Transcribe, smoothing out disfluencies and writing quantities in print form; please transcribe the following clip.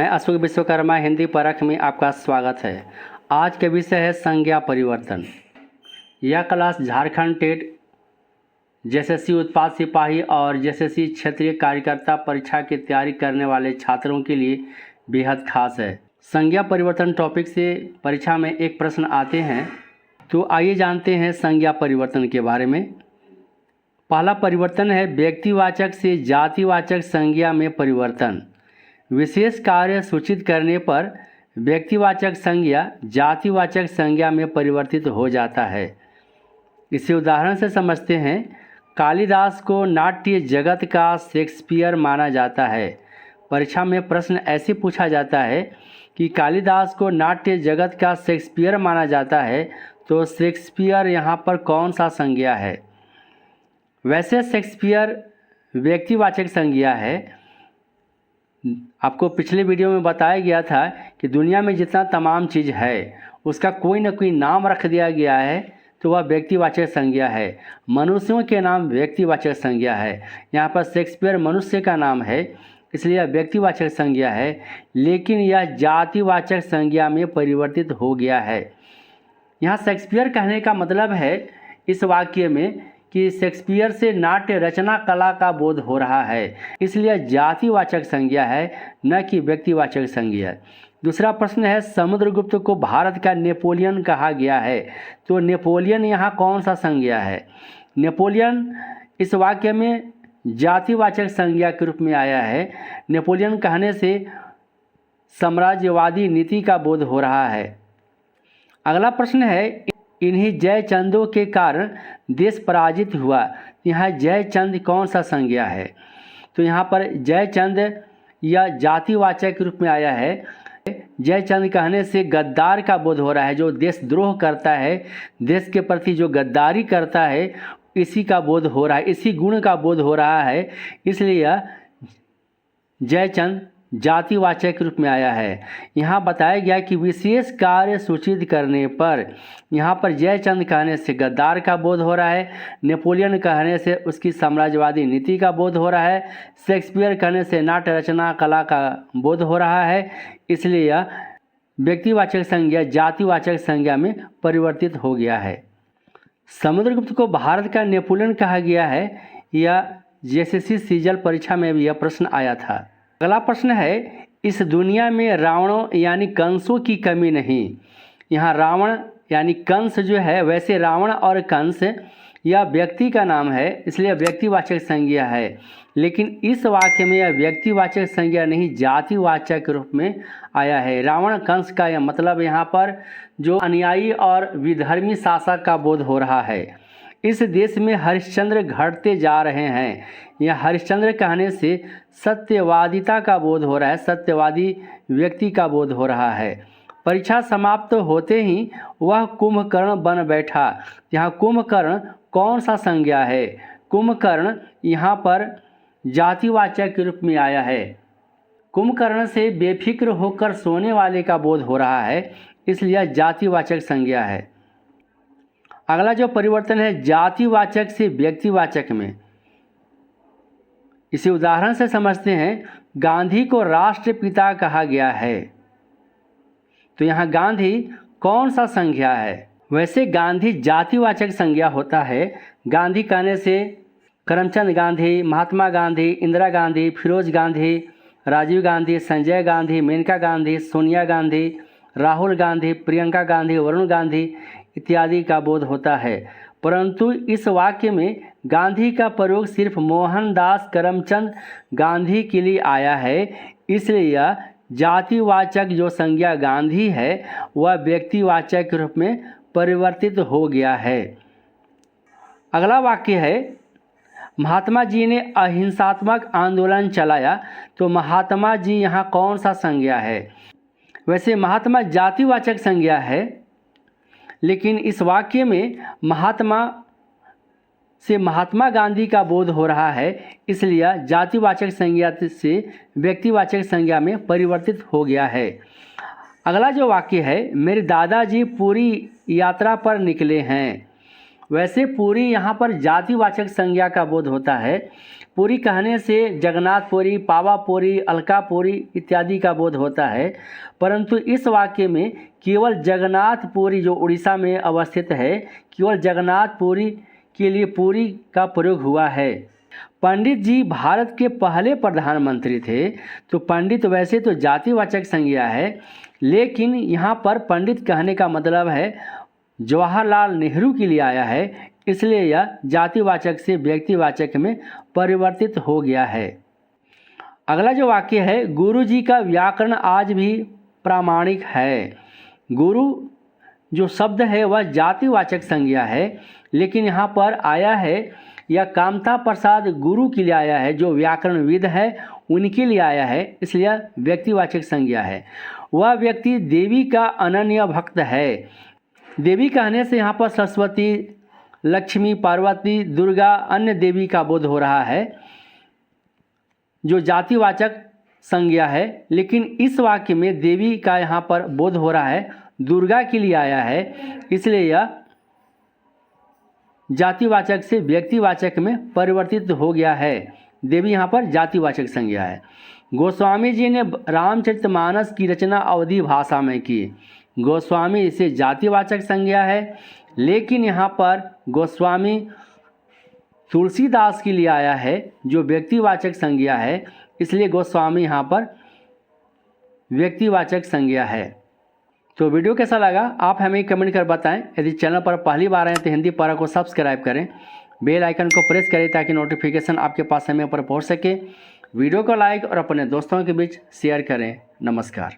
मैं अशोक विश्वकर्मा हिंदी परख में आपका स्वागत है। आज का विषय है संज्ञा परिवर्तन। यह क्लास झारखंड टेट, जेएसएससी उत्पाद सिपाही और जेएसएससी क्षेत्रीय कार्यकर्ता परीक्षा की तैयारी करने वाले छात्रों के लिए बेहद खास है। संज्ञा परिवर्तन टॉपिक से परीक्षा में एक प्रश्न आते हैं, तो आइए जानते हैं संज्ञा परिवर्तन के बारे में। पहला परिवर्तन है व्यक्तिवाचक से जातिवाचक संज्ञा में परिवर्तन। विशेष कार्य सूचित करने पर व्यक्तिवाचक संज्ञा जातिवाचक संज्ञा में परिवर्तित हो जाता है। इसे उदाहरण से समझते हैं। कालिदास को नाट्य जगत का शेक्सपियर माना जाता है। परीक्षा में प्रश्न ऐसे पूछा जाता है कि कालिदास को नाट्य जगत का शेक्सपियर माना जाता है, तो शेक्सपियर यहाँ पर कौन सा संज्ञा है? वैसे शेक्सपियर व्यक्तिवाचक संज्ञा है। आपको पिछले वीडियो में बताया गया था कि दुनिया में जितना तमाम चीज़ है उसका कोई ना कोई नाम रख दिया गया है, तो वह व्यक्तिवाचक संज्ञा है। मनुष्यों के नाम व्यक्तिवाचक संज्ञा है। यहाँ पर शेक्सपियर मनुष्य का नाम है, इसलिए यह व्यक्तिवाचक संज्ञा है, लेकिन यह जातिवाचक संज्ञा में परिवर्तित हो गया है। यहाँ शेक्सपियर कहने का मतलब है इस वाक्य में कि शेक्सपियर से नाट्य रचना कला का बोध हो रहा है, इसलिए जातिवाचक संज्ञा है, न कि व्यक्तिवाचक संज्ञा। दूसरा प्रश्न है समुद्रगुप्त को भारत का नेपोलियन कहा गया है, तो नेपोलियन यहाँ कौन सा संज्ञा है? नेपोलियन इस वाक्य में जातिवाचक संज्ञा के रूप में आया है। नेपोलियन कहने से साम्राज्यवादी नीति का बोध हो रहा है। अगला प्रश्न है इन्हीं जयचंदों के कारण देश पराजित हुआ। यहाँ जयचंद कौन सा संज्ञा है? तो यहाँ पर जयचंद या जातिवाचक के रूप में आया है। जयचंद कहने से गद्दार का बोध हो रहा है। जो देशद्रोह करता है, देश के प्रति जो गद्दारी करता है, इसी का बोध हो रहा है, इसी गुण का बोध हो रहा है, इसलिए जयचंद जातिवाचक रूप में आया है। यहाँ बताया गया कि विशेष कार्य सूचित करने पर, यहाँ पर जयचंद कहने से गद्दार का बोध हो रहा है, नेपोलियन कहने से उसकी साम्राज्यवादी नीति का बोध हो रहा है, शेक्सपियर कहने से नाट्य रचना कला का बोध हो रहा है, इसलिए यह व्यक्तिवाचक संज्ञा जातिवाचक संज्ञा में परिवर्तित हो गया है। समुद्रगुप्त को भारत का नेपोलियन कहा गया है, यह जेएसएससी सीजल परीक्षा में भी यह प्रश्न आया था। अगला प्रश्न है इस दुनिया में रावणों यानी कंसों की कमी नहीं। यहाँ रावण यानी कंस जो है, वैसे रावण और कंस यह व्यक्ति का नाम है, इसलिए व्यक्तिवाचक संज्ञा है, लेकिन इस वाक्य में यह व्यक्तिवाचक संज्ञा नहीं जातिवाचक के रूप में आया है। रावण कंस का यह मतलब यहाँ पर जो अनुयायी और विधर्मी शासक का बोध हो रहा है। इस देश में हरिश्चंद्र घटते जा रहे हैं। यह हरिश्चंद्र कहने से सत्यवादिता का बोध हो रहा है, सत्यवादी व्यक्ति का बोध हो रहा है। परीक्षा समाप्त होते ही वह कुंभकर्ण बन बैठा। यहाँ कुंभकर्ण कौन सा संज्ञा है? कुंभकर्ण यहाँ पर जातिवाचक के रूप में आया है। कुंभकर्ण से बेफिक्र होकर सोने वाले का बोध हो रहा है, इसलिए जातिवाचक संज्ञा है। अगला जो परिवर्तन है जातिवाचक से व्यक्तिवाचक में, इसे उदाहरण से समझते हैं। गांधी को राष्ट्रपिता कहा गया है, तो यहाँ गांधी कौन सा संज्ञा है? वैसे गांधी जातिवाचक संज्ञा होता है। गांधी कहने से करमचंद गांधी, महात्मा गांधी, इंदिरा गांधी, फिरोज गांधी, राजीव गांधी, संजय गांधी, मेनका गांधी, सोनिया गांधी, राहुल गांधी, प्रियंका गांधी, वरुण गांधी इत्यादि का बोध होता है। परंतु इस वाक्य में गांधी का प्रयोग सिर्फ मोहनदास करमचंद गांधी के लिए आया है, इसलिए यह जातिवाचक जो संज्ञा गांधी है वह व्यक्तिवाचक के रूप में परिवर्तित हो गया है। अगला वाक्य है महात्मा जी ने अहिंसात्मक आंदोलन चलाया, तो महात्मा जी यहाँ कौन सा संज्ञा है? वैसे महात्मा जातिवाचक संज्ञा है, लेकिन इस वाक्य में महात्मा से महात्मा गांधी का बोध हो रहा है, इसलिए जातिवाचक संज्ञा से व्यक्तिवाचक संज्ञा में परिवर्तित हो गया है। अगला जो वाक्य है मेरे दादाजी पूरी यात्रा पर निकले हैं। वैसे पूरी यहाँ पर जातिवाचक संज्ञा का बोध होता है। पुरी कहने से जगन्नाथपुरी, पावापुरी, अलकापुरी इत्यादि का बोध होता है, परंतु इस वाक्य में केवल जगन्नाथपुरी जो उड़ीसा में अवस्थित है, केवल जगन्नाथपुरी के लिए पुरी का प्रयोग हुआ है। पंडित जी भारत के पहले प्रधानमंत्री थे। तो पंडित वैसे तो जातिवाचक संज्ञा है, लेकिन यहाँ पर पंडित कहने का मतलब है जवाहरलाल नेहरू के लिए आया है, इसलिए यह जातिवाचक से व्यक्तिवाचक में परिवर्तित हो गया है। अगला जो वाक्य है, गुरु जी का व्याकरण आज भी प्रामाणिक है। गुरु जो शब्द है वह जातिवाचक संज्ञा है, लेकिन यहाँ पर आया है यह कामता प्रसाद गुरु के लिए आया है, जो व्याकरणविद है उनके लिए आया है, इसलिए व्यक्तिवाचक संज्ञा है। वह व्यक्ति देवी का अनन्य भक्त है। देवी कहने से यहाँ पर सरस्वती, लक्ष्मी, पार्वती, दुर्गा, अन्य देवी का बोध हो रहा है, जो जातिवाचक संज्ञा है। लेकिन इस वाक्य में देवी का यहाँ पर बोध हो रहा है, दुर्गा के लिए आया है, इसलिए यह जातिवाचक से व्यक्तिवाचक में परिवर्तित हो गया है। देवी यहाँ पर जातिवाचक संज्ञा है। गोस्वामी जी ने रामचरितमानस की रचना अवधी भाषा में की। गोस्वामी इसे जातिवाचक संज्ञा है, लेकिन यहाँ पर गोस्वामी तुलसीदास के लिए आया है, जो व्यक्तिवाचक संज्ञा है, इसलिए गोस्वामी यहाँ पर व्यक्तिवाचक संज्ञा है। तो वीडियो कैसा लगा आप हमें कमेंट कर बताएं। यदि चैनल पर पहली बार आए तो हिंदी पारा को सब्सक्राइब करें, बेल आइकन को प्रेस करें ताकि नोटिफिकेशन आपके पास समय पर पहुंच सके। वीडियो को लाइक और अपने दोस्तों के बीच शेयर करें। नमस्कार।